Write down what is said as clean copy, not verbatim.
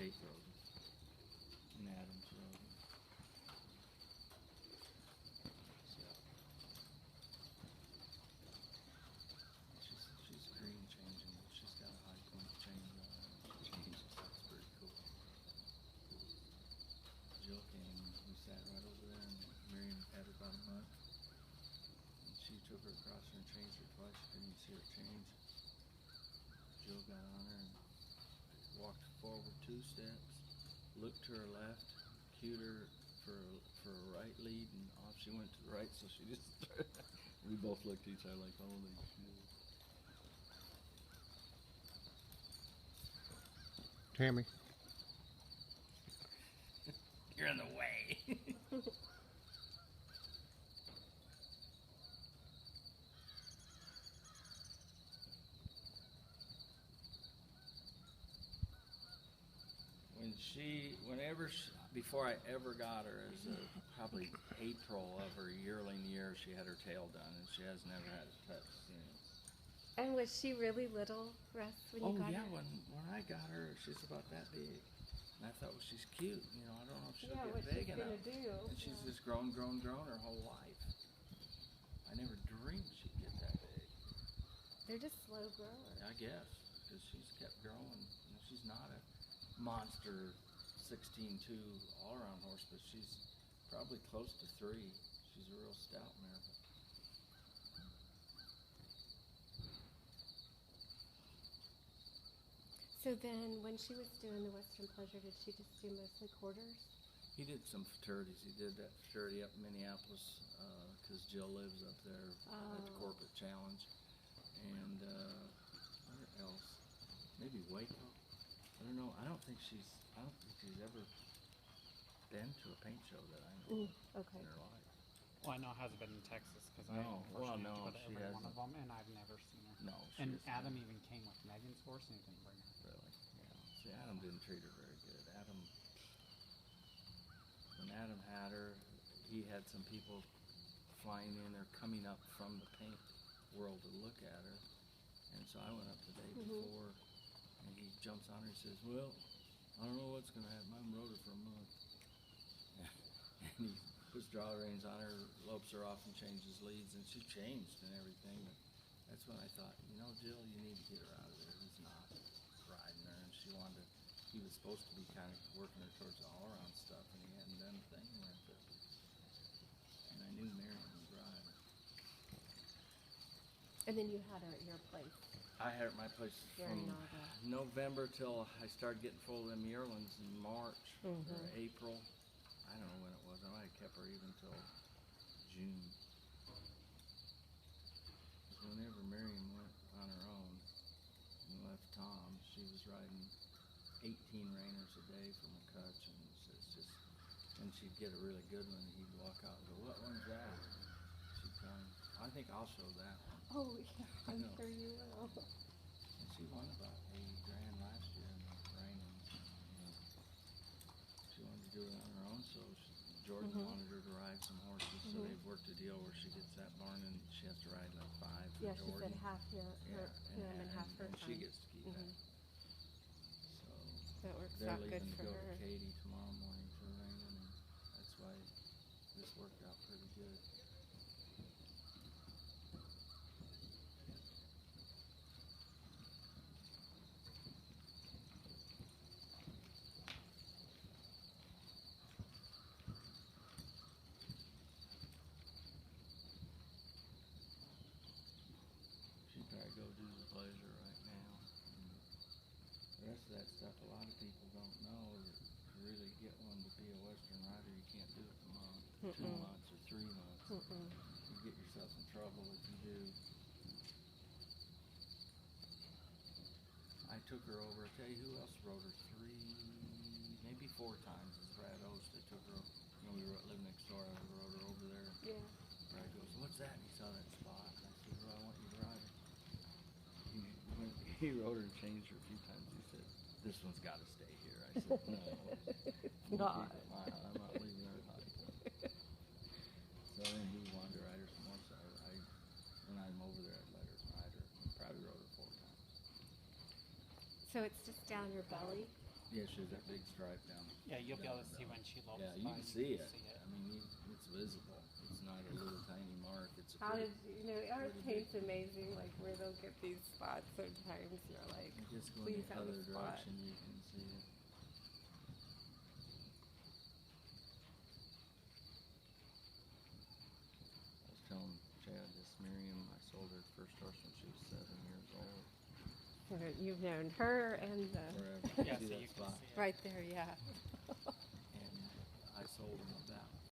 Faith rode it. And Adams rode it. So she's green changing, but she's got a high point change on her. She changes. That's pretty cool. Jill came, we sat right over there, and Miriam had her about a month. And she took her across her and changed her twice. She couldn't even see her change. Jill got on her and walked forward 2 steps, looked to her left, cued her for a right lead, and off she went to the right. So she just started. We both looked at each other like, holy shit. Tammy. You're in the way. Before I ever got her, as probably April of her yearling year, she had her tail done, and she has never had a touch since. And was she really little, Russ, when you got her? Oh yeah, when I got her, she's about that big. And I thought, well, she's cute. You know, I don't know if she'll get big enough. What she's gonna do. And she's just grown her whole life. I never dreamed she'd get that big. They're just slow growers. I guess, because she's kept growing. You know, she's not a monster 16-2 all-around horse, but she's probably close to 3. She's a real stout mare. So then, when she was doing the Western Pleasure, did she just do mostly quarters? He did some fraternities. He did that fraternity up in Minneapolis because Jill lives up there at the Corporate Challenge. And where else? Maybe Waco. I don't know. I don't think she's ever been to a paint show that I know of in her life. Well, I know it hasn't been in Texas because I No, well, no, go to she every one of hasn't. them, and I've never seen her. No, she And hasn't. Adam even came with Megan's horse, and he didn't bring her. Really? Yeah. See, Adam didn't treat her very good. When Adam had her, he had some people flying in there, coming up from the paint world to look at her. And so I went up the day before, and he jumps on her and says, well, I don't know what's going to happen. I haven't rode her for a month. And he puts draw reins on her, lopes her off and changes leads, and she changed and everything. But that's when I thought, you know, Jill, you need to get her out of there. He's not riding her. And he was supposed to be kind of working her towards the all-around stuff, and he hadn't done a thing with it. And I knew Miriam would ride her. And then you had her at your place. I had her at my place Here from in Naga. November till I started getting full of them yearlings in March or April. I don't know when it was. I might have kept her even till June. Because whenever Miriam went on her own and left Tom, she was riding 18 reiners a day from McCutch, and she'd get a really good one, and he'd walk out and go, what one's that? She'd tell him, I think I'll show that one. Oh, yeah, I'm sure you will. And she won about $80,000 last year in the Rainings. She wanted to do it on her own, so Jordan wanted her to ride some horses, so they've worked a deal where she gets that barn and she has to ride like 5 for Yeah, she Jordan. said half him and half her and she time. gets to keep that. So That works they're out good leaving to for go her. to Katy tomorrow morning for Raymond, and that's why this worked out pretty good. She'd probably go do the pleasure right now. And the rest of that stuff, a lot of people don't know that to really get one to be a Western rider, you can't do it in a month, 2 months, or 3 months. You get yourself in trouble if you do. I took her over. I tell you who else rode her 3, maybe 4 times. Is Brad Ost. I took her. You know, we lived next door. I rode her over there. Yeah. Brad goes, "What's that?" And he saw that spot. And I said, "Well, I want you to ride her." He rode her and changed her a few times. He said, "This one's got to stay here." I said, "No, Not. I'm not leaving her at High Point." So then he wanted to ride her some more. So when I'm over there, I'd let her ride her. Probably rode her 4 times. So it's just down your belly? Yeah, she has that big stripe down. Yeah, you'll be down able to the see belly. when she lopes Yeah, by. you can see it. I mean, it's visible. It's not a little tiny mark. It's a How pretty, did you know? Our pretty paint's big. amazing. Like where they'll get these spots. Sometimes you're like, And just going please the have a other spot. direction, you can see it. I was telling Chad this Miriam, I sold her first horse when she was 7 years old. You've known her and Forever. Yeah, See so that you can spot? see it. right there, yeah. And I sold him about